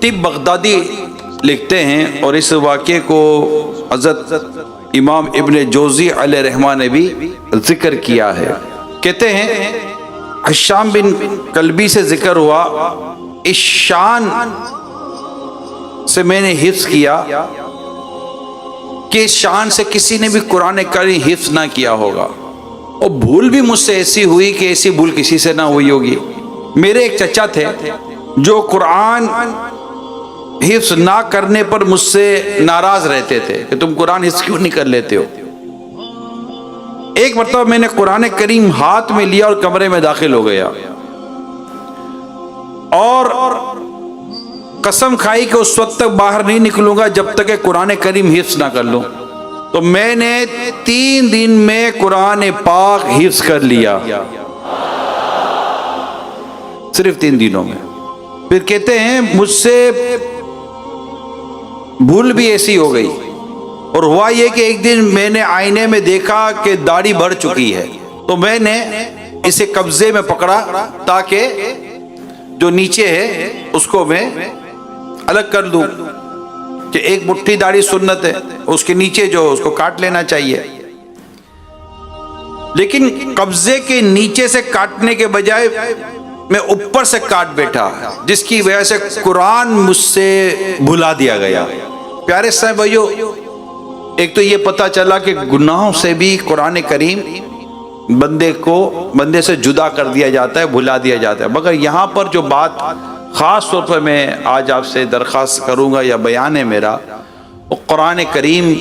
خطیب بغدادی لکھتے ہیں، اور اس واقعے کو حضرت امام ابن جوزی علیہ رحمہ نے بھی ذکر کیا ہے۔ کہتے ہیں حشام بن کلبی سے ذکر ہوا، اس شان سے میں نے حفظ کیا کہ اس شان سے کسی نے بھی قرآن کریم حفظ نہ کیا ہوگا، اور بھول بھی مجھ سے ایسی ہوئی کہ ایسی بھول کسی سے نہ ہوئی ہوگی۔ میرے ایک چچا تھے جو قرآن حفظ نہ کرنے پر مجھ سے ناراض رہتے تھے کہ تم قرآن حفظ کیوں نہیں کر لیتے ہو۔ ایک مرتبہ میں نے قرآن کریم ہاتھ میں لیا اور کمرے میں داخل ہو گیا، اور قسم کھائی کہ اس وقت تک باہر نہیں نکلوں گا جب تک کہ قرآن کریم حفظ نہ کر لوں۔ تو میں نے 3 دن میں قرآن پاک حفظ کر لیا، صرف 3 دنوں میں۔ پھر کہتے ہیں مجھ سے بھول بھی ایسی ہو گئی، اور ہوا یہ کہ ایک دن میں نے آئینے میں دیکھا کہ داڑھی بڑھ چکی ہے، تو میں نے اسے قبضے میں پکڑا تاکہ جو نیچے ہے اس کو میں الگ کر دوں، کہ ایک مٹھی داڑھی سنت ہے، اس کے نیچے جو اس کو کاٹ لینا چاہیے۔ لیکن قبضے کے نیچے سے کاٹنے کے بجائے میں اوپر سے کاٹ بیٹھا، جس کی وجہ سے قرآن مجھ سے بھلا دیا گیا۔ پیارے صاحب بھائیو، ایک تو یہ پتہ چلا کہ گناہوں سے بھی قرآن کریم بندے سے جدا کر دیا جاتا ہے، بھلا دیا جاتا ہے۔ مگر یہاں پر جو بات خاص طور پر میں آج آپ سے درخواست کروں گا یا بیان ہے میرا، وہ قرآن کریم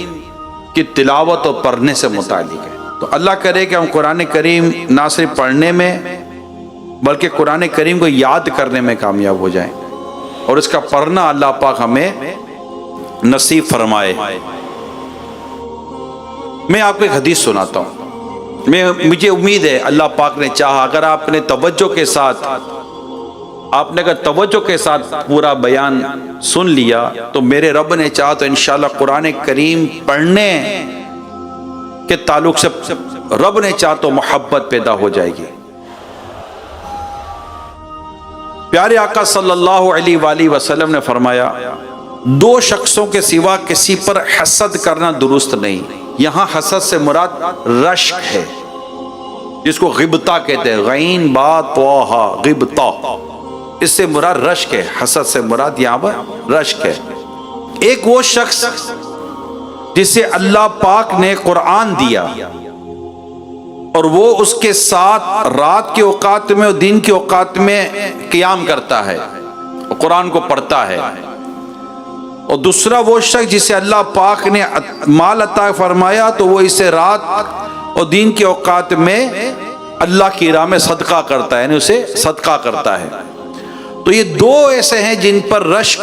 کی تلاوت اور پڑھنے سے متعلق ہے۔ تو اللہ کرے کہ ہم قرآن کریم نہ صرف پڑھنے میں بلکہ قرآن کریم کو یاد کرنے میں کامیاب ہو جائیں، اور اس کا پڑھنا اللہ پاک ہمیں نصیب فرمائے۔ میں آپ کو ایک حدیث سناتا ہوں، مجھے امید ہے اللہ پاک نے چاہا، اگر آپ نے توجہ کے ساتھ پورا بیان سن لیا تو میرے رب نے چاہا تو انشاءاللہ قرآن کریم پڑھنے کے تعلق سے رب نے چاہا تو محبت پیدا ہو جائے گی۔ پیارے آقا صلی اللہ علیہ وآلہ وسلم نے فرمایا، 2 شخصوں کے سوا کسی پر حسد کرنا درست نہیں۔ یہاں حسد سے مراد رشک ہے، جس کو غبطہ کہتے ہیں، غین با طہ غبطہ، اس سے مراد رشک ہے۔ حسد سے مراد یہاں پر رشک ہے۔ ایک وہ شخص جسے اللہ پاک نے قرآن دیا اور وہ اس کے ساتھ رات کے اوقات میں اور دن کے اوقات میں قیام کرتا ہے، قرآن کو پڑھتا ہے، اور دوسرا وہ شخص جسے اللہ پاک نے مال عطا فرمایا تو وہ اسے رات اور دن کے اوقات میں اللہ کی راہ میں صدقہ کرتا ہے، یعنی اسے صدقہ کرتا ہے۔ تو یہ 2 ایسے ہیں جن پر رشک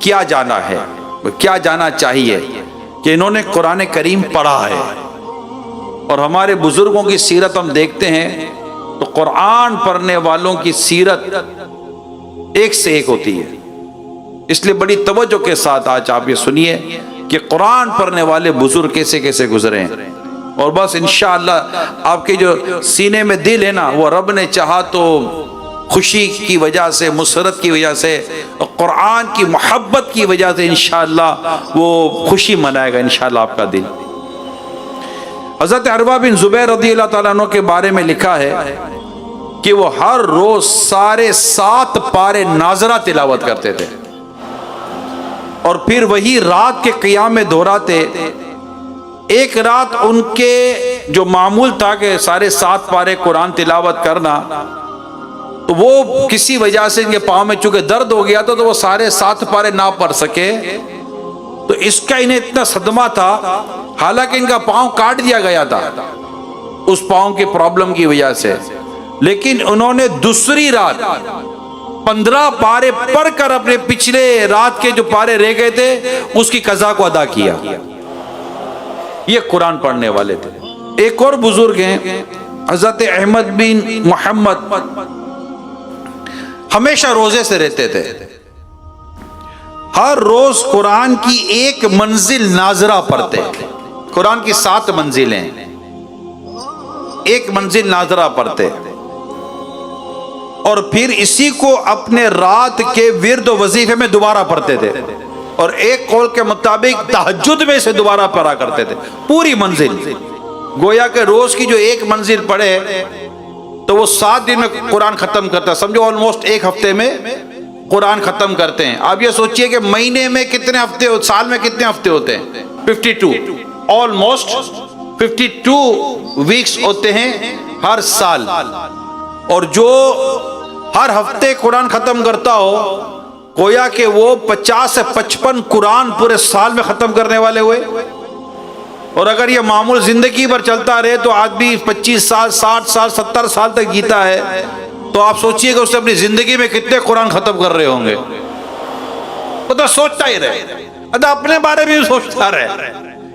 کیا جانا ہے، کیا جانا چاہیے کہ انہوں نے قرآن کریم پڑھا ہے۔ اور ہمارے بزرگوں کی سیرت ہم دیکھتے ہیں تو قرآن پڑھنے والوں کی سیرت ایک سے ایک ہوتی ہے۔ اس لیے بڑی توجہ کے ساتھ آج آپ یہ سنیے کہ قرآن پڑھنے والے بزرگ کیسے کیسے گزرے ہیں، اور بس انشاءاللہ آپ کے جو سینے میں دل ہے نا، وہ رب نے چاہا تو خوشی کی وجہ سے، مسرت کی وجہ سے، قرآن کی محبت کی وجہ سے انشاءاللہ وہ خوشی منائے گا انشاءاللہ آپ کا دل۔ حضرت عروہ بن زبیر رضی اللہ تعالیٰ عنہ کے بارے میں لکھا ہے کہ وہ ہر روز سارے 7 پارے ناظرہ تلاوت کرتے تھے، اور پھر وہی رات کے قیام میں دہراتے۔ ایک رات ان کے جو معمول تھا کہ سارے 7 پارے قرآن تلاوت کرنا، تو وہ کسی وجہ سے ان کے پاؤں میں چونکہ درد ہو گیا تھا تو وہ سارے 7 پارے نہ پڑھ سکے، تو اس کا انہیں اتنا صدمہ تھا، حالانکہ ان کا پاؤں کاٹ دیا گیا تھا اس پاؤں کی پرابلم کی وجہ سے، لیکن انہوں نے دوسری رات 15 پارے پڑھ کر اپنے پچھلے رات کے جو پارے رہ گئے تھے اس کی قضا کو ادا کیا۔ یہ قرآن پڑھنے والے تھے۔ ایک اور بزرگ ہیں حضرت احمد بن محمد، ہمیشہ روزے سے رہتے تھے، ہر روز قرآن کی ایک منزل ناظرہ پڑھتے۔ قرآن کی 7 منزلیں، ایک منزل ناظرہ پڑھتے۔ اور پھر اسی کو اپنے رات کے ورد و وظیفے میں دوبارہ پڑھتے تھے، اور ایک قول کے مطابق تہجد میں سے دوبارہ پڑھا کرتے تھے پوری منزل۔ گویا کہ روز کی جو ایک منزل پڑھے تو وہ 7 دن میں قرآن ختم کرتا ہے، سمجھو آلموسٹ ایک ہفتے میں قرآن ختم کرتے ہیں۔ آپ یہ سوچئے کہ مہینے میں کتنے ہفتے، سال میں کتنے ہفتے ہوتے ہیں؟ 52، آلموسٹ 52 ویکس ہوتے ہیں ہر سال، اور جو ہر ہفتے قرآن ختم کرتا ہو گویا کہ وہ 50 سے 55 قرآن پورے سال میں ختم کرنے والے ہوئے۔ اور اگر یہ معمول زندگی بھر چلتا رہے تو آدمی 25 سال 60 سال 70 سال تک جیتا ہے، تو آپ سوچئے کہ اس نے اپنی زندگی میں کتنے قرآن ختم کر رہے ہوں گے۔ وہ تو سوچتا ہی رہے، اپنے بارے میں بھی سوچتا رہے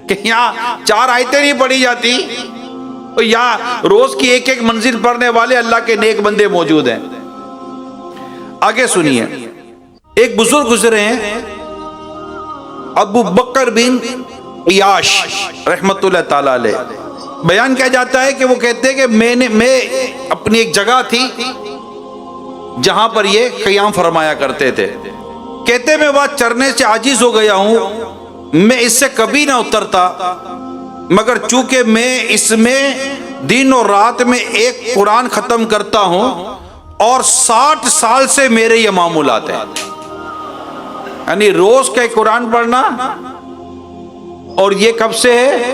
کہ یہاں 4 آیتیں نہیں پڑھی جاتی، یہاں روز کی ایک ایک منزل پڑھنے والے اللہ کے نیک بندے موجود ہیں۔ آگے سنیے، ایک بزرگ گزرے ہیں ابو بکر بن عیاش رحمت اللہ تعالی علیہ، بیان کیا جاتا ہے کہ وہ کہتے ہیں کہ میں اپنی ایک جگہ تھی جہاں پر یہ قیام فرمایا کرتے تھے، کہتے میں وہاں چرنے سے عاجز ہو گیا ہوں، میں اس سے کبھی نہ اترتا، مگر چونکہ میں اس میں دن اور رات میں ایک قرآن ختم کرتا ہوں اور 60 سال سے میرے یہ معمولات ہیں، یعنی روز کا ایک قرآن پڑھنا، اور یہ کب سے ہے؟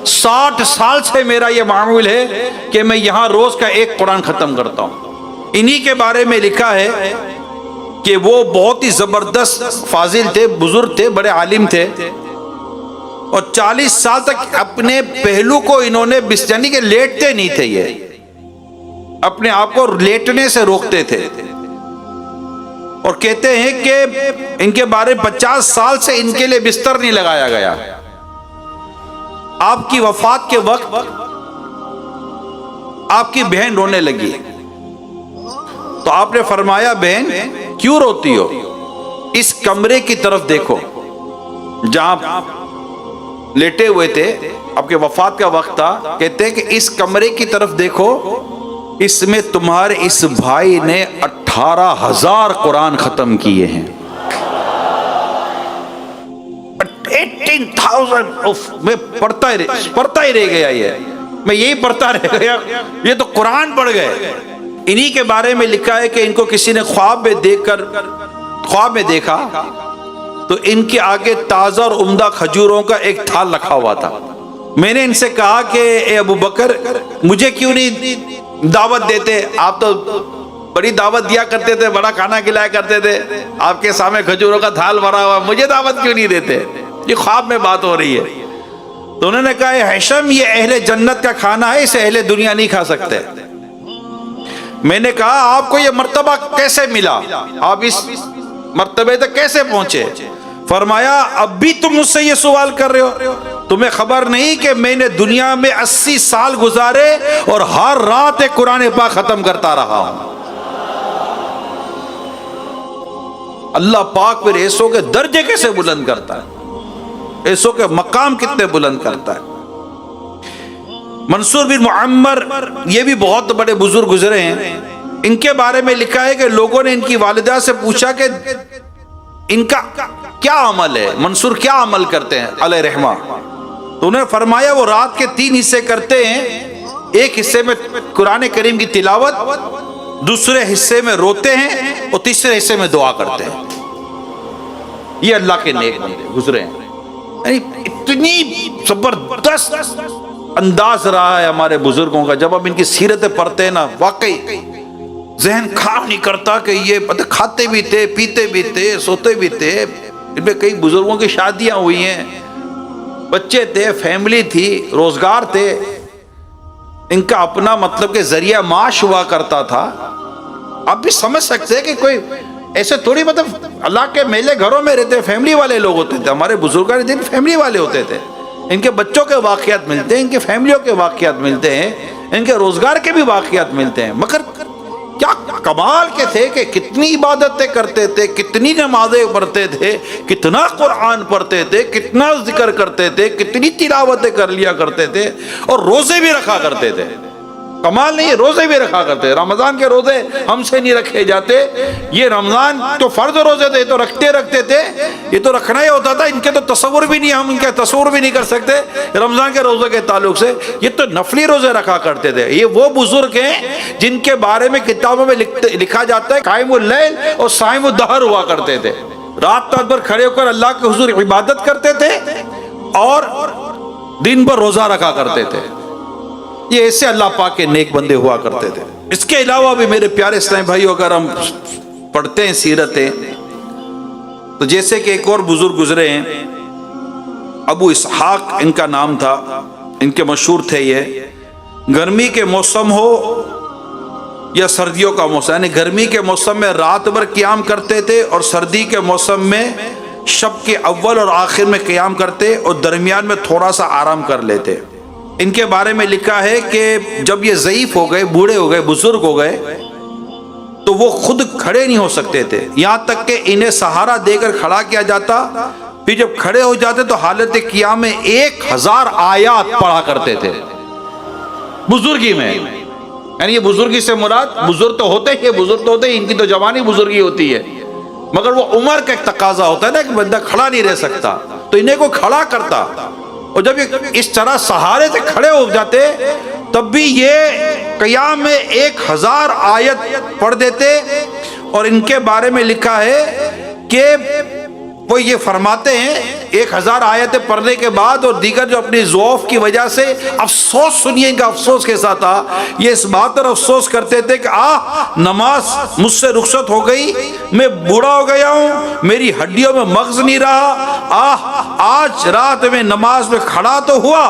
60 سال سے میرا یہ معمول ہے کہ میں یہاں روز کا ایک قرآن ختم کرتا ہوں۔ انہی کے بارے میں لکھا ہے کہ وہ بہت ہی زبردست فاضل تھے، بزرگ تھے، بڑے عالم تھے، اور 40 سال تک اپنے پہلو کو انہوں نے یعنی کہ لیٹتے نہیں تھے، یہ اپنے آپ کو لیٹنے سے روکتے تھے، اور کہتے ہیں کہ ان کے بارے 50 سال سے ان کے لیے بستر نہیں لگایا گیا۔ آپ کی وفات کے وقت آپ کی بہن رونے لگی، تو آپ نے فرمایا بہن کیوں روتی ہو؟ اس کمرے کی طرف دیکھو جہاں لیٹے ہوئے تھے، آپ کے وفات کا وقت تھا، کہتے ہیں کہ اس کمرے کی طرف دیکھو، اس میں تمہارے اس بھائی نے 18,000 قرآن ختم کیے ہیں۔ 18,000 میں پڑھتا ہی رہ گیا، یہ میں یہی پڑھتا رہ گیا، یہ تو قرآن پڑھ گئے۔ انہی کے بارے میں لکھا ہے کہ ان کو کسی نے خواب میں دیکھا تو ان کے آگے تازہ اور عمدہ کھجوروں کا ایک تھال رکھا ہوا تھا۔ میں نے ان سے کہا کہ اے ابو بکر مجھے کیوں نہیں دعوت دیتے؟ آپ تو بڑی دعوت دیا کرتے تھے، بڑا کھانا کھلایا کرتے تھے، آپ کے سامنے کھجوروں کا تھال بھرا ہوا، مجھے دعوت کیوں نہیں دیتے؟ یہ خواب میں بات ہو رہی ہے۔ تو انہوں نے کہا اے ہشام یہ اہل جنت کا کھانا ہے، اسے اہل دنیا نہیں کھا سکتے۔ میں نے کہا آپ کو یہ مرتبہ کیسے ملا؟ آپ اس مرتبے تک کیسے پہنچے؟ فرمایا اب بھی تم مجھ سے یہ سوال کر رہے ہو؟ تمہیں خبر نہیں کہ میں نے دنیا میں 80 سال گزارے اور ہر رات ایک قرآن پاک ختم کرتا رہا ہوں۔ اللہ پاک پھر ایسوں کے درجے کیسے بلند کرتا ہے، ایسوں کے مقام کتنے بلند کرتا ہے۔ منصور بن معمر یہ بھی بہت بڑے بزرگ گزرے ہیں، ان کے بارے میں لکھا ہے کہ لوگوں نے ان کی والدہ سے پوچھا کہ ان کا کیا عمل ہے، منصور کیا عمل کرتے ہیں علیہ رحمہ؟ تو انہوں نے فرمایا وہ رات کے 3 حصے کرتے ہیں، ایک حصے میں قرآن کریم کی تلاوت، دوسرے حصے میں روتے ہیں، اور تیسرے حصے میں دعا کرتے ہیں۔ یہ اللہ کے نیک بندے گزرے ہیں، یعنی اتنی زبردست انداز رہا ہے ہمارے بزرگوں کا۔ جب ہم ان کی سیرتیں پڑھتے ہیں نا، واقعی ذہن کام نہیں کرتا کہ یہ کھاتے بھی تھے، پیتے بھی تھے، سوتے بھی تھے۔ ان میں کئی بزرگوں کی شادیاں ہوئی ہیں، بچے تھے، فیملی تھی، روزگار تھے، ان کا اپنا مطلب کہ ذریعہ معاش ہوا کرتا تھا۔ آپ بھی سمجھ سکتے ہیں کہ کوئی ایسے تھوڑی مطلب اللہ کے میلے گھروں میں رہتے، فیملی والے لوگ ہوتے تھے۔ ہمارے بزرگان دن فیملی والے ہوتے تھے، ان کے بچوں کے واقعات ملتے ہیں، ان کے فیملیوں کے واقعات ملتے ہیں، ان کے روزگار کے بھی واقعات ملتے ہیں۔ مگر کیا کمال کے تھے کہ کتنی عبادتیں کرتے تھے، کتنی نمازیں پڑھتے تھے، کتنا قرآن پڑھتے تھے، کتنا ذکر کرتے تھے، کتنی تلاوتیں کر لیا کرتے تھے، اور روزے بھی رکھا کرتے تھے۔ کمال نہیں ہے، روزے بھی رکھا کرتے، رمضان کے روزے ہم سے نہیں رکھے جاتے، یہ رمضان تو فرض روزے تھے تو رکھتے تھے، یہ تو رکھنا ہی ہوتا تھا، ان کے تو تصور بھی نہیں، ہم ان کے تصور بھی نہیں کر سکتے رمضان کے روزے کے تعلق سے، یہ تو نفلی روزے رکھا کرتے تھے۔ یہ وہ بزرگ ہیں جن کے بارے میں کتابوں میں لکھا جاتا ہے قائم اللیل اور صائم الدہر ہوا کرتے تھے، رات رات بھر کھڑے ہو کر اللہ کے حضور عبادت کرتے تھے اور دن بھر روزہ رکھا کرتے تھے۔ یہ ایسے اللہ پاک کے نیک بندے ہوا کرتے تھے۔ اس کے علاوہ بھی میرے پیارے اسلامی بھائیو، اگر ہم پڑھتے ہیں سیرتیں تو جیسے کہ ایک اور بزرگ گزرے ہیں، ابو اسحاق ان کا نام تھا، ان کے مشہور تھے یہ، گرمی کے موسم ہو یا سردیوں کا موسم، یعنی گرمی کے موسم میں رات بھر قیام کرتے تھے اور سردی کے موسم میں شب کے اول اور آخر میں قیام کرتے اور درمیان میں تھوڑا سا آرام کر لیتے۔ ان کے بارے میں لکھا ہے کہ جب یہ ضعیف ہو گئے، بوڑھے ہو گئے، بزرگ ہو گئے تو وہ خود کھڑے نہیں ہو سکتے تھے، یہاں تک کہ انہیں سہارا دے کر کھڑا کیا جاتا، پھر جب کھڑے ہو جاتے تو حالت قیام میں 1000 آیات پڑھا کرتے تھے بزرگی میں۔ یعنی یہ بزرگی سے مراد، بزرگ تو ہوتے ہی، بزرگ تو ہوتے ہی، ان کی تو جوانی بزرگی ہوتی ہے، مگر وہ عمر کا ایک تقاضا ہوتا ہے نا کہ بندہ کھڑا نہیں رہ سکتا، تو انہیں کو کھڑا کرتا، اور جب یہ اس طرح سہارے سے کھڑے ہو جاتے تب بھی یہ قیام میں 1000 آیت پڑھ دیتے۔ اور ان کے بارے میں لکھا ہے کہ وہ یہ فرماتے ہیں 1000 آیتیں پڑھنے کے بعد اور دیگر جو اپنی ضعف کی وجہ سے افسوس، سنیے ان کا افسوس کیسا تھا، یہ اس بات پر افسوس کرتے تھے کہ نماز مجھ سے رخصت ہو گئی، میں بوڑھا ہو گیا ہوں، میری ہڈیوں میں مغز نہیں رہا، آج رات میں نماز میں کھڑا تو ہوا،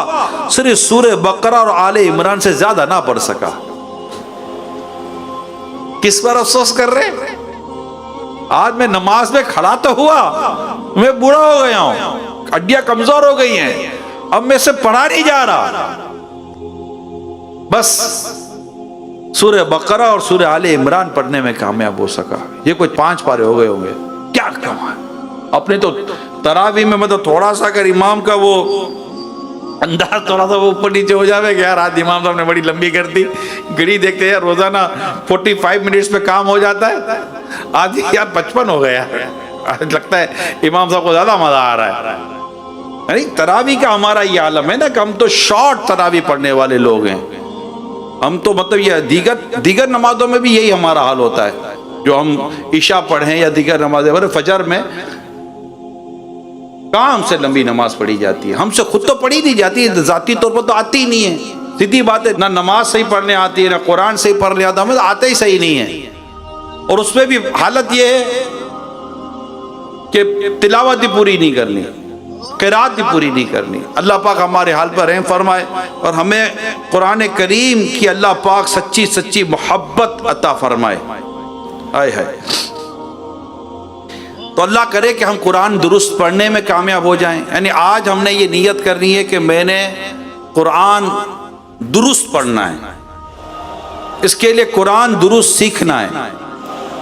صرف سورہ بقرہ اور آل عمران سے زیادہ نہ پڑھ سکا۔ کس پر افسوس کر رہے؟ آج میں نماز میں کھڑا تو ہوا، میں بوڑھا ہو گیا ہوں، ہڈیاں کمزور ہو گئی ہیں، اب میں سے پڑھا نہیں جا رہا، بس سورہ بقرہ اور سورہ آل عمران پڑھنے میں کامیاب ہو سکا۔ یہ کوئی 5 پارے ہو گئے ہوں گے، کیا کمال! اپنے تو تراویح میں مطلب تھوڑا سا اگر امام کا وہ انداز تھوڑا سا وہ اوپر نیچے ہو جاوے کہ یار آج امام صاحب نے بڑی لمبی کر دی، گھڑی دیکھتے ہیں یار روزانہ 45 منٹس میں کام ہو جاتا ہے، آج یار 55 ہو گیا، آج لگتا ہے امام صاحب کو زیادہ مزہ آ رہا ہے۔ یعنی تراویح کا ہمارا یہ عالم ہے نا کہ ہم تو شارٹ تراویح پڑھنے والے لوگ ہیں، ہم تو مطلب یہ دیگر نمازوں میں بھی یہی ہمارا حال ہوتا ہے، جو ہم عشاء پڑھیں یا دیگر نمازیں، فجر میں کہاں ہم سے لمبی نماز پڑھی جاتی ہے، ہم سے خود تو پڑھی نہیں جاتی، ذاتی طور پر تو آتی ہی نہیں ہے، سیدھی بات ہے، نہ نماز صحیح پڑھنے آتی ہے، نہ قرآن صحیح پڑھنے آتا، ہمیں آتے ہی صحیح نہیں ہے۔ اور اس میں بھی حالت یہ ہے کہ تلاوت بھی پوری نہیں کرنی، قرات بھی پوری نہیں کرنی۔ اللہ پاک ہمارے حال پر رحم فرمائے اور ہمیں قرآن کریم کی اللہ پاک سچی سچی محبت عطا فرمائے۔ ہائے ہائے، تو اللہ کرے کہ ہم قرآن درست پڑھنے میں کامیاب ہو جائیں۔ یعنی آج ہم نے یہ نیت کرنی ہے کہ میں نے قرآن درست پڑھنا ہے، اس کے لیے قرآن درست سیکھنا ہے۔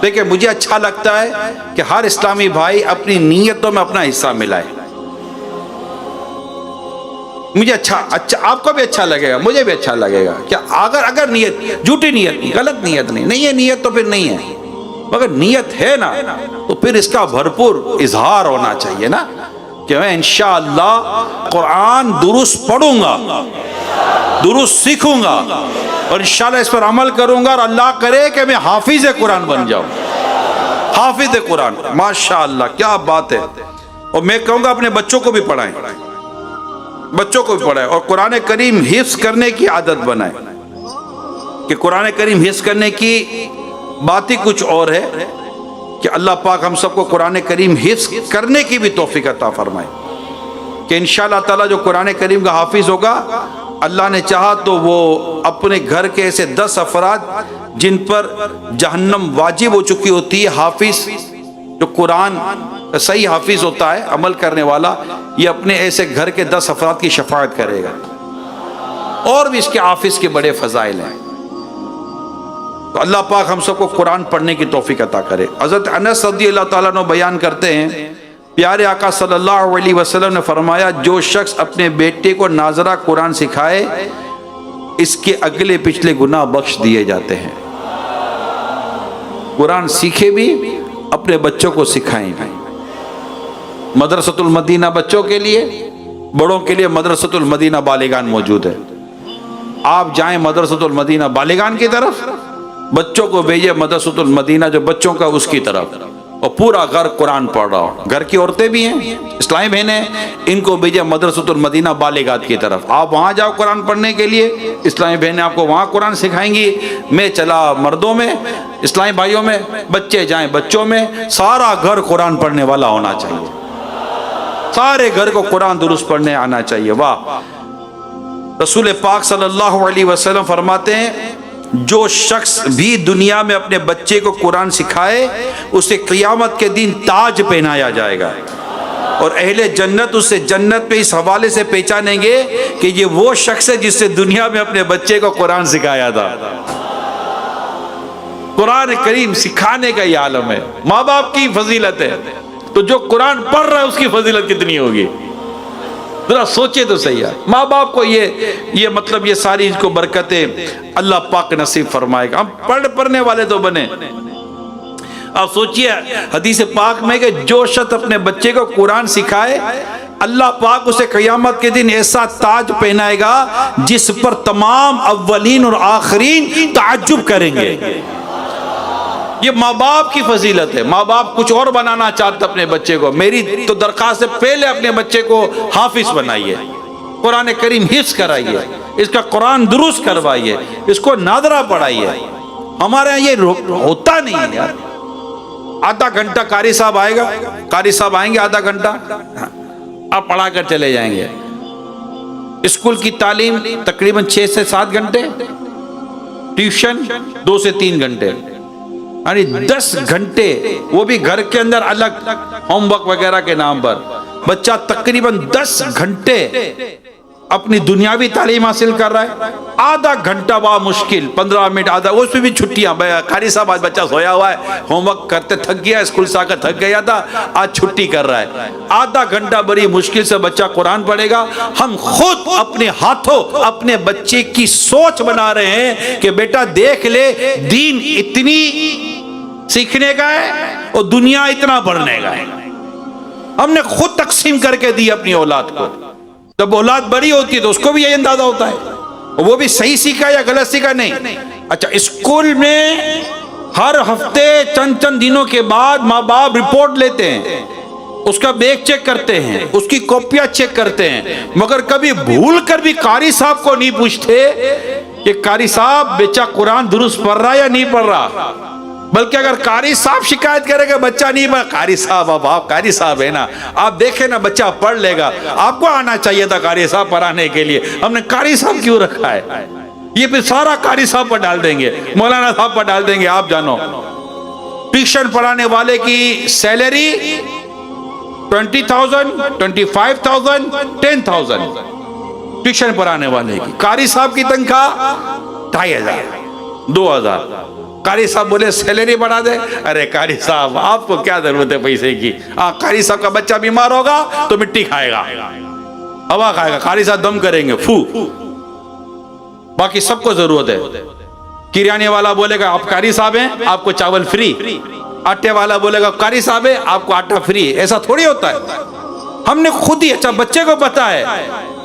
دیکھیں مجھے اچھا لگتا ہے کہ ہر اسلامی بھائی اپنی نیتوں میں اپنا حصہ ملائے، مجھے اچھا آپ کو بھی اچھا لگے گا، مجھے بھی اچھا لگے گا کہ اگر نیت جھوٹی نیت نہیں، غلط نیت نہیں ہے نیت تو پھر نہیں ہے، مگر نیت ہے نا تو پھر اس کا بھرپور اظہار ہونا چاہیے نا کہ میں انشاءاللہ قرآن درست پڑھوں گا، درست سیکھوں گا اور انشاءاللہ اس پر عمل کروں گا، اور اللہ کرے کہ میں حافظ قرآن بن جاؤں، حافظ قرآن۔ ماشاءاللہ کیا بات ہے، اور میں کہوں گا اپنے بچوں کو بھی پڑھائیں، بچوں کو بھی پڑھائیں اور قرآن کریم حفظ کرنے کی عادت بنائیں، کہ قرآن کریم حفظ کرنے کی بات ہی کچھ اور ہے کہ اللہ پاک ہم سب کو قرآن کریم حفظ کرنے کی بھی توفیق عطا فرمائے، کہ انشاءاللہ تعالیٰ جو قرآن کریم کا حافظ ہوگا، اللہ نے چاہا تو وہ اپنے گھر کے ایسے 10 افراد جن پر جہنم واجب ہو چکی ہوتی ہے، حافظ جو قرآن صحیح حافظ ہوتا ہے عمل کرنے والا، یہ اپنے ایسے گھر کے 10 افراد کی شفاعت کرے گا، اور بھی اس کے حافظ کے بڑے فضائل ہیں۔ تو اللہ پاک ہم سب کو قرآن پڑھنے کی توفیق عطا کرے۔ حضرت انس رضی اللہ تعالیٰ عنہ بیان کرتے ہیں، پیارے آقا صلی اللہ علیہ وسلم نے فرمایا، جو شخص اپنے بیٹے کو ناظرہ قرآن سکھائے اس کے اگلے پچھلے گناہ بخش دیے جاتے ہیں۔ قرآن سیکھے بھی، اپنے بچوں کو سکھائیں بھی۔ مدرسۃ المدینہ بچوں کے لیے، بڑوں کے لیے مدرسۃ المدینہ بالغان موجود ہے۔ آپ جائیں مدرسۃ المدینہ بالغان کی طرف، بچوں کو بھیجے مدرسۃ المدینہ جو بچوں کا اس کی طرف، اور پورا گھر قرآن پڑھ رہا ہو۔ گھر کی عورتیں بھی ہیں، اسلامی بہنیں، ان کو بھیجے مدرسۃ المدینہ بالغات کی طرف۔ آپ وہاں جاؤ قرآن پڑھنے کے لیے، اسلامی بہنیں آپ کو وہاں قرآن سکھائیں گی۔ میں چلا مردوں میں، اسلامی بھائیوں میں، بچے جائیں بچوں میں۔ سارا گھر قرآن پڑھنے والا ہونا چاہیے، سارے گھر کو قرآن درست پڑھنے آنا چاہیے۔ واہ! رسول پاک صلی اللہ علیہ وسلم فرماتے ہیں جو شخص بھی دنیا میں اپنے بچے کو قرآن سکھائے اسے قیامت کے دن تاج پہنایا جائے گا، اور اہل جنت اسے جنت میں اس حوالے سے پہچانیں گے کہ یہ وہ شخص ہے جس سے دنیا میں اپنے بچے کو قرآن سکھایا تھا۔ قرآن کریم سکھانے کا یہ عالم ہے، ماں باپ کی فضیلت ہے، تو جو قرآن پڑھ رہا ہے اس کی فضیلت کتنی ہوگی؟ ذرا سوچے تو صحیح ہے۔ ماں باپ کو یہ مطلب یہ ساری کو برکتیں اللہ پاک نصیب فرمائے گا۔ ہم پڑھنے والے تو بنے۔ آپ سوچئے حدیث پاک میں کہ جو شخص اپنے بچے کو قرآن سکھائے اللہ پاک اسے قیامت کے دن ایسا تاج پہنائے گا جس پر تمام اولین اور آخرین تعجب کریں گے۔ یہ ماں باپ کی فضیلت ہے۔ ماں باپ کچھ اور بنانا چاہتا اپنے بچے کو، میری تو درخواست ہے پہلے اپنے بچے کو حافظ بنائیے، قرآن کریم حفظ کرائیے، اس کا قرآن درست کروائیے، اس کو نادرہ پڑھائیے۔ ہمارے یہاں یہ ہوتا نہیں ہے یار۔ آدھا گھنٹہ قاری صاحب آئے گا، قاری صاحب آئیں گے آدھا گھنٹہ، آپ پڑھا کر چلے جائیں گے۔ اسکول کی تعلیم تقریباً 6 سے 7 گھنٹے، ٹیوشن 2 سے 3 گھنٹے، یعنی 10 گھنٹے، وہ بھی گھر کے اندر الگ ہوم ورک وغیرہ کے نام پر۔ بچہ تقریباً 10 گھنٹے اپنی دنیاوی تعلیم حاصل کر رہا ہے، آدھا گھنٹہ مشکل 15 منٹ آدھا، اس میں بھی چھٹیاں۔ قاری صاحب آج بچہ سویا ہوا ہے، ہوم ورک کرتے تھک گیا، اسکول سے آ کر تھک گیا تھا، آج چھٹی کر رہا ہے، آدھا گھنٹہ بڑی مشکل سے بچہ قرآن پڑھے گا۔ ہم خود اپنے ہاتھوں اپنے بچے کی سوچ بنا رہے ہیں کہ بیٹا دیکھ لے دین اتنی سیکھنے کا ہے اور دنیا اتنا پڑھنے کا ہے۔ ہم نے خود تقسیم کر کے دی اپنی اولاد کو۔ جب اولاد بڑی ہوتی ہے تو اس کو بھی یہ اندازہ ہوتا ہے وہ بھی صحیح سیکھا یا غلط سیکھا نہیں۔ اچھا، اسکول میں ہر ہفتے چند دنوں کے بعد ماں باپ رپورٹ لیتے ہیں، اس کا بیگ چیک کرتے ہیں، اس کی کاپیاں چیک کرتے ہیں، مگر کبھی بھول کر بھی قاری صاحب کو نہیں پوچھتے کہ قاری صاحب بیچہ قرآن درست پڑھ رہا یا نہیں پڑھ رہا۔ بلکہ اگر قاری صاحب شکایت کرے کہ بچہ نہیں پڑھا، قاری صاحب اب آپ قاری صاحب ہے نا، آپ دیکھیں نا بچہ پڑھ لے گا، آپ کو آنا چاہیے تھا قاری صاحب پڑھانے کے لیے، ہم نے قاری صاحب کیوں رکھا ہے؟ یہ پھر سارا قاری صاحب پر ڈال دیں گے، مولانا صاحب پر ڈال دیں گے۔ آپ جانو ٹیوشن پڑھانے والے کی سیلری 20,000 25,000 10,000 ٹیوشن پڑھانے والے کی، قاری صاحب کی تنخواہ 2,500 2,000۔ قاری صاحب بولے سیلری بڑھا دے، ارے قاری صاحب آپ کو کیا ضرورت ہے پیسے کی؟ قاری صاحب کا بچہ بیمار ہوگا تو مٹی کھائے گا، ہوا کھائے گا، قاری صاحب دم کریں گے فو، باقی سب کو ضرورت ہے۔ کریانے والا بولے گا آپ قاری صاحب ہیں آپ کو چاول فری، آٹے والا بولے گا قاری صاحب ہے آپ کو آٹا فری۔ ایسا تھوڑی ہوتا ہے، ہم نے خود ہی، اچھا بچے کو پتا ہے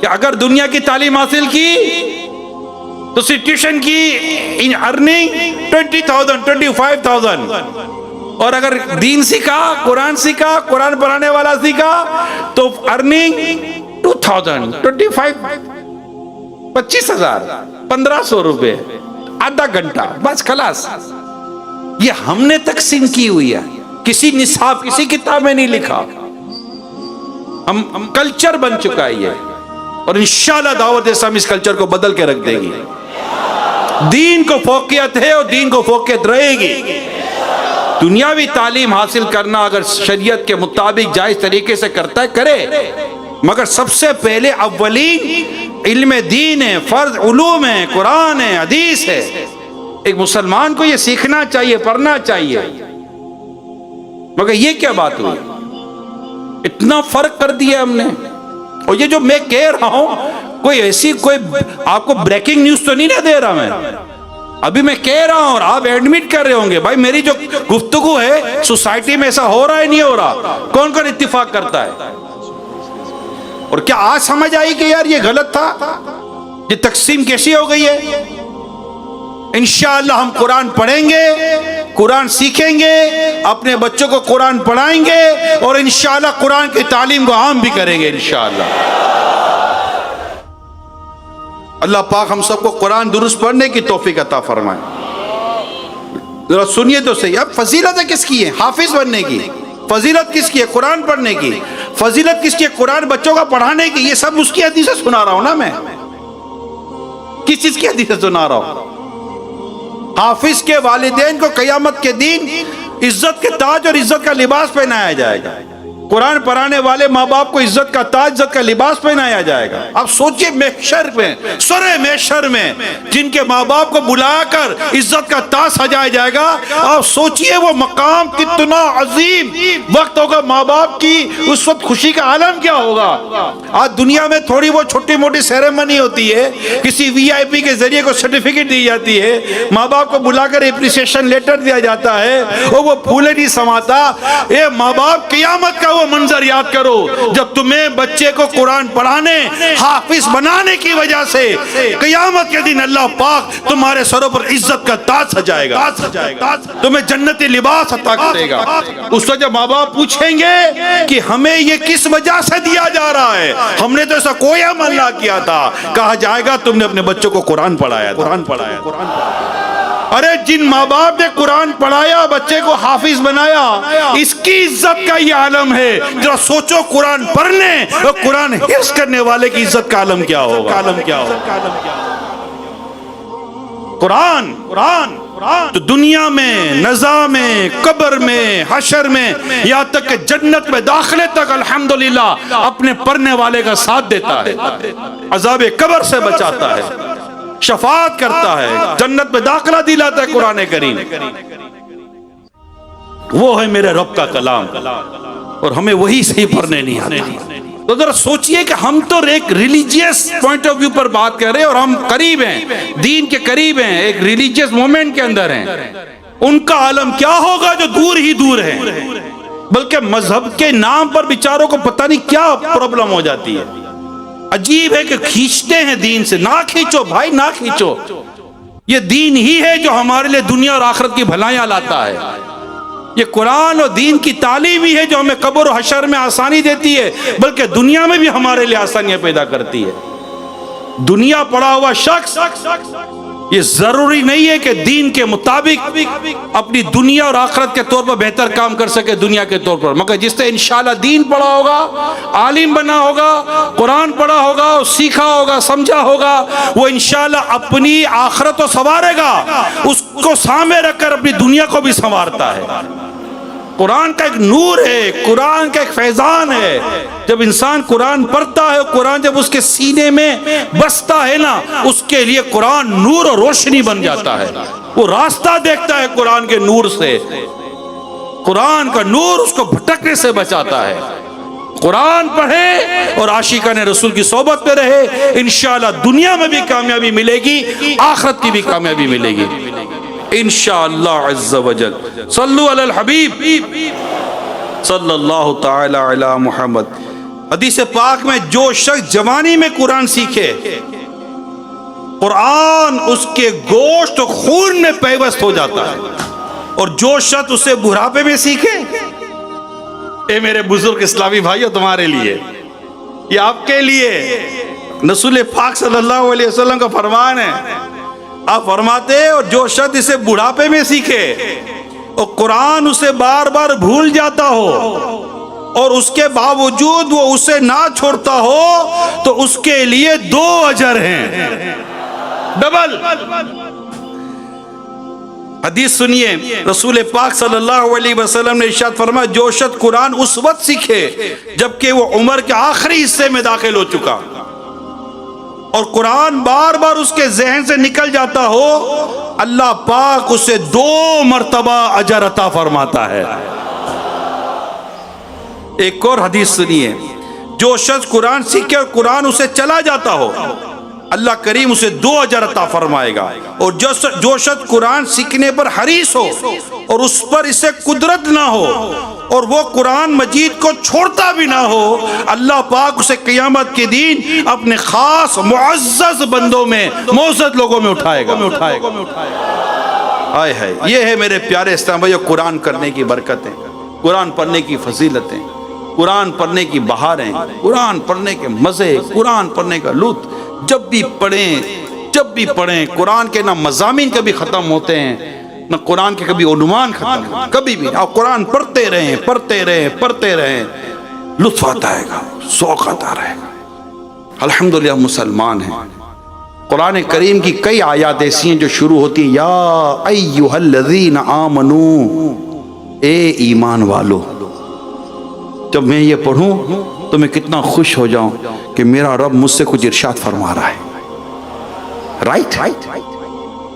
کہ اگر دنیا کی تعلیم حاصل کی تو ٹیوشن کی ارننگ 20,000 25,000، اور اگر دین سیکھا، قرآن سیکھا، قرآن پڑھانے والا سیکھا تو ارننگ 2,000 25,000 1,500 روپے، آدھا گھنٹہ بس خلاص۔ یہ ہم نے تقسیم کی ہوئی ہے، کسی نصاب کسی کتاب میں نہیں لکھا، ہم کلچر بن چکا ہے یہ، اور انشاءاللہ دعوت اسلامی اس کلچر کو بدل کے رکھ دے گی۔ دین کو فوقیت ہے اور دین کو فوقیت رہے گی۔ دنیاوی تعلیم حاصل کرنا اگر شریعت کے مطابق جائز طریقے سے کرتا ہے کرے، مگر سب سے پہلے اولین علم دین ہے، فرض علوم ہے، قرآن ہے، حدیث ہے۔ ایک مسلمان کو یہ سیکھنا چاہیے، پڑھنا چاہیے، مگر یہ کیا بات ہوئی؟ اتنا فرق کر دیا ہم نے۔ اور یہ جو میں کہہ رہا ہوں کوئی ایسی کوئی آپ کو بریکنگ نیوز تو نہیں نہ دے رہا میں، ابھی میں کہہ رہا ہوں اور آپ ایڈمٹ کر رہے ہوں گے بھائی میری جو گفتگو ہے سوسائٹی میں ایسا ہو رہا ہے نہیں ہو رہا، کون کون اتفاق کرتا ہے؟ اور کیا آج سمجھ آئی کہ یار یہ غلط تھا، یہ تقسیم کیسی ہو گئی ہے؟ انشاءاللہ ہم قرآن پڑھیں گے، قرآن سیکھیں گے، اپنے بچوں کو قرآن پڑھائیں گے اور انشاءاللہ قرآن کی تعلیم کو عام بھی کریں گے انشاءاللہ۔ اللہ پاک ہم سب کو قرآن درست پڑھنے کی توفیق عطا فرمائے۔ ذرا سنیے تو صحیح، اب فضیلت کس کی ہے؟ حافظ بننے کی۔ فضیلت کس کی ہے؟ قرآن پڑھنے کی۔ فضیلت کس کی ہے؟ قرآن بچوں کا پڑھانے کی۔ یہ سب اس کی حدیث سے سنا رہا ہوں نا میں، کس چیز کی حدیث سے سنا رہا ہوں؟ حافظ کے والدین کو قیامت کے دن عزت کے تاج اور عزت کا لباس پہنایا جائے گا۔ قرآن پڑھانے والے ماں باپ کو عزت کا تاج، عزت کا لباس پہنایا جائے گا۔ اب سوچئے محشر میں، سورہ محشر میں جن کے ماں باپ کو بلا کر عزت کا تاج سجایا جائے گا، اب سوچئے وہ مقام کتنا عظیم وقت ہوگا، ماں باپ کی اس وقت خوشی کا عالم کیا ہوگا۔ آج دنیا میں تھوڑی وہ چھوٹی موٹی سیریمنی ہوتی ہے، کسی وی آئی پی کے ذریعے کو سرٹیفکیٹ دی جاتی ہے، ماں باپ کو بلا کر اپریسیشن لیٹر دیا جاتا ہے اور وہ پھولے نہیں سماتا۔ اے ماں باپ، قیامت کا وہ منظر یاد کرو جب تمہیں بچے کو قرآن پڑھانے، حافظ بنانے کی وجہ سے قیامت کے دن اللہ پاک تمہارے سروں پر عزت کا تاج سجائے گا، تمہیں جنتی لباس عطا کرے گا۔ اس وقت جب ماں باپ پوچھیں گے کہ ہمیں یہ کس وجہ سے دیا جا رہا ہے، ہم نے تو ایسا کوئی عمل نہ کیا تھا، کہا جائے گا تم نے اپنے بچوں کو قرآن پڑھایا، قرآن پڑھایا۔ ارے جن ماں باپ نے قرآن پڑھایا، بچے کو حافظ بنایا، اس کی عزت کا یہ عالم ہے۔ ذرا سوچو قرآن پڑھنے اور قرآن حفظ کرنے والے کی عزت کا عالم کیا ہوگا۔ قرآن تو دنیا میں، نزا میں، قبر میں، حشر میں، یہاں تک کہ جنت میں داخلے تک الحمدللہ اپنے پڑھنے والے کا ساتھ دیتا ہے، عذاب قبر سے بچاتا ہے، شفاعت کرتا ہے، جنت میں داخلہ دلاتا ہے قرآن کریم۔ وہ ہے میرے رب کا کلام اور ہمیں وہی صحیح پڑھنے نہیں آتا۔ تو ذرا سوچئے کہ ہم تو ایک ریلیجیس پوائنٹ آف ویو پر بات کر رہے ہیں اور ہم قریب ہیں، دین کے قریب ہیں، ایک ریلیجیس مومنٹ کے اندر ہیں۔ ان کا عالم کیا ہوگا جو دور ہی دور ہیں، بلکہ مذہب کے نام پر بیچاروں کو پتہ نہیں کیا پرابلم ہو جاتی ہے۔ عجیب ہے کہ کھینچتے ہیں دین سے، نہ کھینچو بھائی، نہ کھینچو۔ یہ دین ہی ہے جو ہمارے لیے دنیا اور آخرت کی بھلائیاں لاتا ہے۔ یہ قرآن اور دین کی تعلیم ہی ہے جو ہمیں قبر و حشر میں آسانی دیتی ہے، بلکہ دنیا میں بھی ہمارے لیے آسانیاں پیدا کرتی ہے۔ دنیا پڑھا ہوا شخص یہ ضروری نہیں ہے کہ دین کے مطابق اپنی دنیا اور آخرت کے طور پر بہتر کام کر سکے دنیا کے طور پر، مگر جس نے انشاءاللہ دین پڑھا ہوگا، عالم بنا ہوگا، قرآن پڑھا ہوگا، سیکھا ہوگا، سمجھا ہوگا، وہ انشاءاللہ اپنی آخرت کو سنوارے گا، اس کو سامنے رکھ کر اپنی دنیا کو بھی سنوارتا ہے۔ قرآن کا ایک نور ہے، قرآن کا ایک فیضان ہے۔ جب انسان قرآن پڑھتا ہے، قرآن جب اس کے سینے میں بستا ہے نا، اس کے لیے قرآن نور اور روشنی بن جاتا ہے۔ وہ راستہ دیکھتا ہے قرآن کے نور سے، قرآن کا نور اس کو بھٹکنے سے بچاتا ہے۔ قرآن پڑھے اور عاشقان رسول کی صحبت میں رہے، انشاءاللہ دنیا میں بھی کامیابی ملے گی، آخرت کی بھی کامیابی ملے گی انشاءاللہ عز وجل۔ صلو علی الحبیب صلی اللہ تعالی علی محمد۔ حدیث پاک میں جو شخص جوانی میں قرآن سیکھے، قرآن اس کے گوشت و خون میں پیوست ہو جاتا ہے، اور جو شخص اسے بڑھاپے میں سیکھے، اے میرے بزرگ اسلامی بھائیو، تمہارے لیے، یہ آپ کے لیے رسول پاک صلی اللہ علیہ وسلم کا فرمان ہے۔ آپ فرماتے ہیں، اور جو شخص اسے بڑھاپے میں سیکھے اور قرآن اسے بار بار بھول جاتا ہو اور اس کے باوجود وہ اسے نہ چھوڑتا ہو، تو اس کے لیے 2 اجر ہیں، ڈبل۔ حدیث سنیے، رسول پاک صلی اللہ علیہ وسلم نے ارشاد فرمایا، جو شخص قرآن اس وقت سیکھے جبکہ وہ عمر کے آخری حصے میں داخل ہو چکا، اور قرآن بار بار اس کے ذہن سے نکل جاتا ہو، اللہ پاک اسے 2 مرتبہ اجر عطا فرماتا ہے۔ ایک اور حدیث سنیے، جو شخص قرآن سیکھے اور قرآن اسے چلا جاتا ہو اللہ کریم اسے 2 اجر عطا فرمائے گا، اور جو شخص قرآن سیکھنے پر حریص ہو اور اس پر اسے قدرت نہ ہو اور وہ قرآن مجید کو چھوڑتا بھی نہ ہو، اللہ پاک اسے قیامت کے دن اپنے خاص معزز بندوں میں، معزز لوگوں میں اٹھائے گا۔ ہائے یہ ہے میرے پیارے اسلام بھائیو قرآن کرنے کی برکتیں، قرآن پڑھنے کی فضیلتیں، قرآن پڑھنے کی بہاریں، قرآن پڑھنے کے مزے، قرآن پڑھنے کا لطف۔ جب بھی پڑھیں قرآن کے نہ مضامین کبھی ختم ہوتے ہیں نہ قرآن کے کبھی عنوان ختم ہوتے، کبھی بھی آپ قرآن پڑھتے رہیں، لطف آتا رہے گا، ذوق آتا رہے گا۔ الحمدللہ مسلمان ہیں۔ قرآن کریم کی کئی آیات ایسی ہیں جو شروع ہوتی ہیں یا ایھا الذین آمنو، اے ایمان والو۔ جب میں یہ پڑھوں تو میں کتنا خوش ہو جاؤں کہ میرا رب مجھ سے کچھ ارشاد فرما رہا ہے، رائٹ۔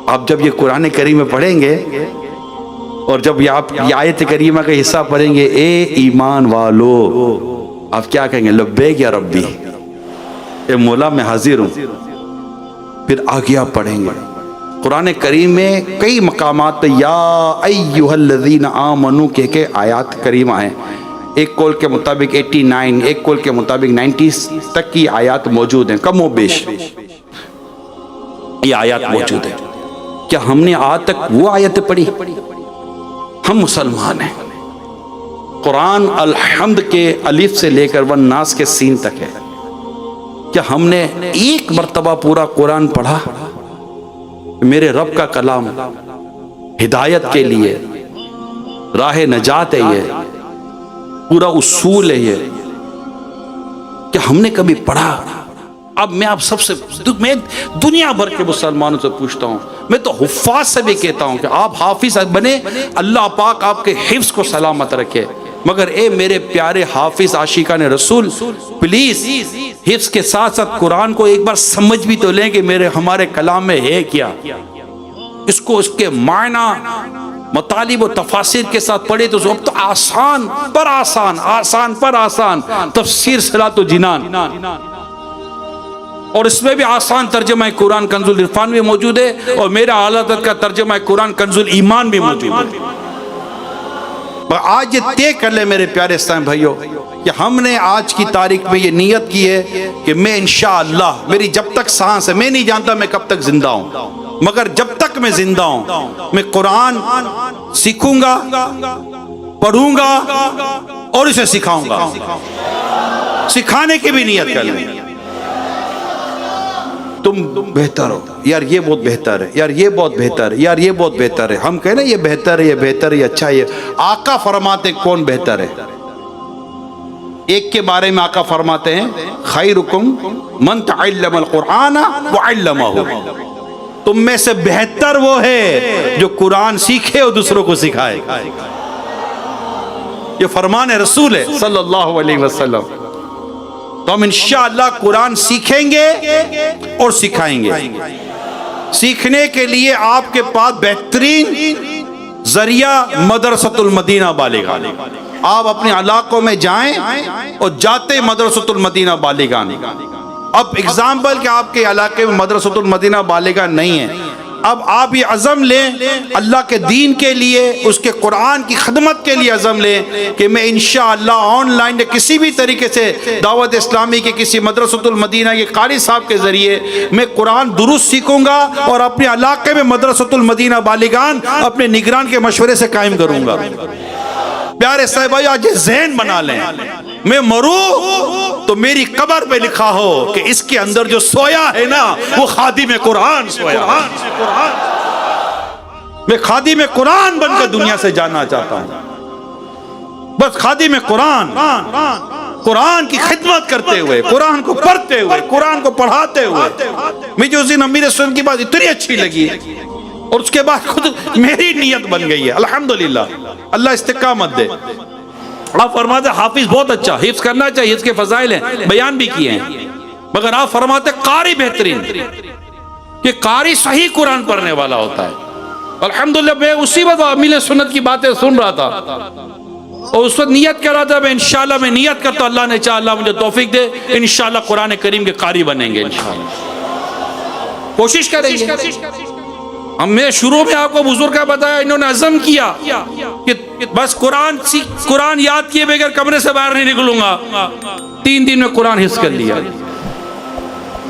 آپ جب یہ قرآن کریم میں پڑھیں گے اور جب آپ یہ آیت کریمہ کا حصہ پڑھیں گے اے ایمان والو، آپ کیا کہیں گے؟ لبیک یا ربی، اے مولا میں حاضر ہوں۔ پھر آگے آپ پڑھیں گے قرآن کریم میں کئی مقامات پہ یا ایھا الذین آمنو کہ آیات کریمہ ہیں۔ ایک قول کے مطابق 89، ایک قول کے مطابق 90 تک کی آیات موجود ہیں، کم و بیش یہ آیات موجود ہیں۔ کیا ہم نے آج تک وہ آیتیں پڑھی؟ ہم مسلمان ہیں، قرآن الحمد کے الف سے لے کر والناس کے سین تک ہے۔ کیا ہم نے ایک مرتبہ پورا قرآن پڑھا؟ میرے رب کا کلام ہدایت کے لیے راہ نجات ہے، یہ پورا اصول ہے یہ۔ کہ ہم نے کبھی پڑھا؟ اب میں آپ سب سے، میں دنیا بھر کے مسلمانوں سے پوچھتا ہوں، میں تو حفاظ سے بھی کہتا ہوں کہ آپ حافظ بنے، اللہ پاک آپ کے حفظ کو سلامت رکھے، مگر اے میرے پیارے حافظ عاشقان رسول، پلیز حفظ کے ساتھ ساتھ قرآن کو ایک بار سمجھ بھی تو لیں کہ ہمارے کلام میں ہے کیا۔ اس کو، اس کے معنی مطالب و تفاسیر کے ساتھ پڑھے تو اب تو آسان پر آسان تفسیر صلاۃ و جنان، اور اس میں بھی آسان ترجمہ قرآن کنز العرفان بھی موجود ہے، اور میرا اعلیٰ حضرت کا ترجمہ قرآن کنز الایمان بھی موجود ہے۔ آج یہ طے کر لے میرے پیارے اسلام بھائیوں کہ ہم نے آج کی تاریخ میں یہ نیت کی ہے کہ میں انشاءاللہ، میری جب تک سانس ہے، میں نہیں جانتا میں کب تک زندہ ہوں، مگر جب تک میں زندہ ہوں میں قرآن سیکھوں گا، پڑھوں گا اور اسے سکھاؤں گا۔ سکھانے کی بھی نیت کر لیں۔ تم بہتر ہو یار، یہ بہت بہتر ہے یار، یہ بہت بہتر ہے یار، یہ بہت بہتر ہے۔ ہم کہیں نا یہ بہتر ہے، یہ بہتر ہے، یہ اچھا ہے۔ آقا فرماتے کون بہتر ہے؟ ایک کے بارے میں آقا فرماتے ہیں خیرکم من تعلم القرآن وعلمہ، تم میں سے بہتر وہ ہے جو قرآن سیکھے اور دوسروں کو سکھائے۔ یہ فرمان رسول ہے صلی اللہ علیہ وسلم۔ تو ہم انشاءاللہ قرآن سیکھیں گے اور سکھائیں گے۔ سیکھنے کے لیے آپ کے پاس بہترین ذریعہ مدرسۃ المدینہ بالغان۔ آپ اپنے علاقوں میں جائیں اور جاتے مدرسۃ المدینہ بالغان۔ اب اگزامپل کہ آپ کے علاقے میں مدرسۃ المدینہ بالغان نہیں ہے، اب آپ یہ عزم لیں اللہ کے دین کے لیے، اس کے قرآن کی خدمت کے لیے عزم لیں کہ میں انشاءاللہ آن لائن کسی بھی طریقے سے دعوت اسلامی کے کسی مدرسۃ المدینہ کے قاری صاحب کے ذریعے میں قرآن درست سیکھوں گا اور اپنے علاقے میں مدرسۃ المدینہ بالغان اپنے نگران کے مشورے سے قائم کروں گا۔ پیارے صاحب آج ذہن بنا لیں، میں مروں تو میری قبر پہ لکھا ہو کہ اس کے اندر جو سویا ہے نا وہ خادم قرآن سویا۔ میں خادم قرآن بن کر دنیا سے جانا چاہتا ہوں، بس خادم قرآن، قرآن کی خدمت کرتے ہوئے، قرآن کو پڑھتے ہوئے، قرآن کو پڑھاتے ہوئے۔ مجھے اس دن امیر سنن کی بات اتنی اچھی لگی اور اس کے بعد خود میری نیت بن گئی ہے، الحمدللہ، اللہ استقامت دے۔ آپ فرماتے حافظ بہت اچھا، حفظ کرنا چاہیے، اس کے فضائل ہیں، بیان بھی کیے ہیں، مگر آپ فرماتے قاری بہترین، کہ قاری صحیح قرآن پڑھنے والا ہوتا ہے۔ الحمدللہ میں اسی وقت امیر سنت کی باتیں سن رہا تھا، اور اس وقت نیت کر رہا تھا میں انشاءاللہ میں نیت کرتا ہوں اللہ نے چاہا اللہ مجھے توفیق دے انشاءاللہ قرآن کریم کے قاری بنیں گے انشاءاللہ. کوشش کریں گے. ہم نے شروع میں آپ کو بزرگ کا بتایا انہوں نے عزم کیا کہ بس قرآن یاد کیے بغیر کمرے سے باہر نہیں نکلوں گا. 3 دن میں قرآن حفظ کر لیا.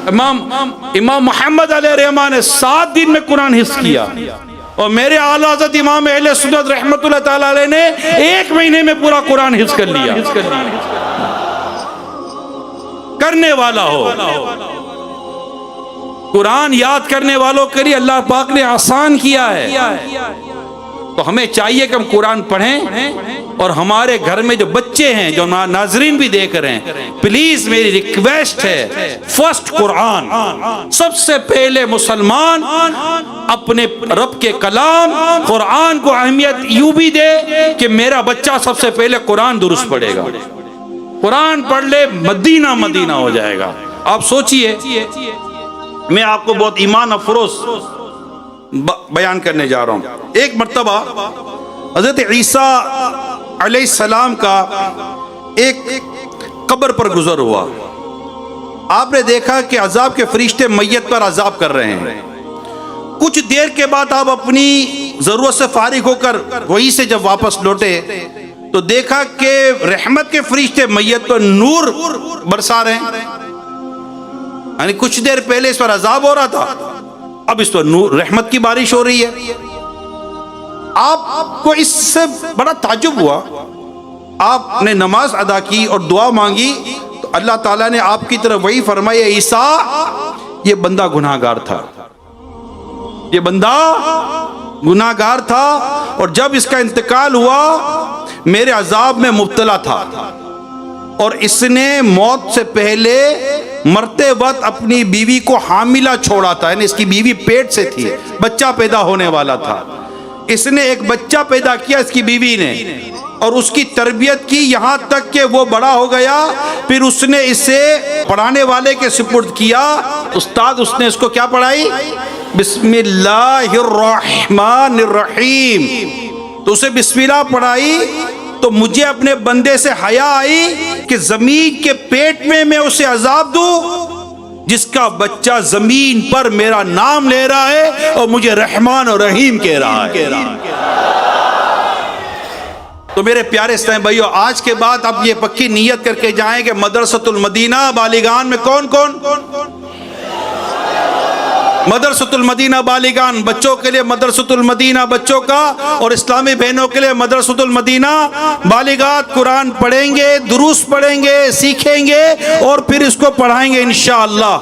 امام محمد علیہ الرحمہ نے 7 دن میں قرآن حفظ کیا. اور میرے اعلیٰ حضرت امام اہل سنت رحمت اللہ تعالیٰ علیہ نے 1 مہینے میں پورا قرآن حفظ کر لیا. کرنے والا ہو. قرآن یاد کرنے والوں کے لیے اللہ پاک نے آسان کیا ہے. تو ہمیں چاہیے کہ ہم قرآن پڑھیں. اور ہمارے گھر میں جو بچے ہیں جو ناظرین بھی دیکھ رہے ہیں پلیز میری ریکویسٹ ہے فرسٹ قرآن. سب سے پہلے مسلمان اپنے رب کے کلام قرآن کو اہمیت یوں بھی دے کہ میرا بچہ سب سے پہلے قرآن درست پڑھے گا. قرآن پڑھ لے مدینہ مدینہ ہو جائے گا. آپ سوچئے میں آپ کو بہت ایمان افروز بیان کرنے جا رہا ہوں. ایک مرتبہ حضرت عیسیٰ علیہ السلام کا ایک قبر پر گزر ہوا. آپ نے دیکھا کہ عذاب کے فرشتے میت پر عذاب کر رہے ہیں. کچھ دیر کے بعد آپ اپنی ضرورت سے فارغ ہو کر وہیں سے جب واپس لوٹے تو دیکھا کہ رحمت کے فرشتے میت پر نور برسا رہے ہیں. یعنی کچھ دیر پہلے اس پر عذاب ہو رہا تھا اب اس پر نور رحمت کی بارش ہو رہی ہے. آپ کو اس سے بڑا تعجب ہوا. آپ نے نماز ادا کی اور دعا مانگی تو اللہ تعالیٰ نے آپ کی طرف وہی فرمایا عیسیٰ یہ بندہ گناہگار تھا. یہ بندہ گناہگار تھا اور جب اس کا انتقال ہوا میرے عذاب میں مبتلا تھا اور اس نے موت سے پہلے مرتے وقت اپنی بیوی کو حاملہ چھوڑا تھا. یعنی اس کی بیوی پیٹ سے تھی بچہ پیدا ہونے والا تھا. اس نے ایک بچہ پیدا کیا اس کی بیوی نے اور اس کی تربیت کی یہاں تک کہ وہ بڑا ہو گیا. پھر اس نے اسے پڑھانے والے کے سپرد کیا. استاد اس نے اس کو کیا پڑھائی بسم اللہ الرحمن الرحیم. تو اسے بسم اللہ پڑھائی تو مجھے اپنے بندے سے حیا آئی کہ زمین کے پیٹ میں اسے عذاب دوں جس کا بچہ زمین پر میرا نام لے رہا ہے اور مجھے رحمان اور رحیم کہہ رہا ہے. تو میرے پیارے اسلام بھائیو آج کے بعد اب یہ پکی نیت کر کے جائیں کہ مدرسۃ المدینہ بالغان میں کون مدرسۃ المدینہ بالغان بچوں کے لیے مدرسۃ المدینہ بچوں کا اور اسلامی بہنوں کے لیے مدرسۃ المدینہ بالغات قرآن پڑھیں گے دروس پڑھیں گے سیکھیں گے اور پھر اس کو پڑھائیں گے انشاءاللہ.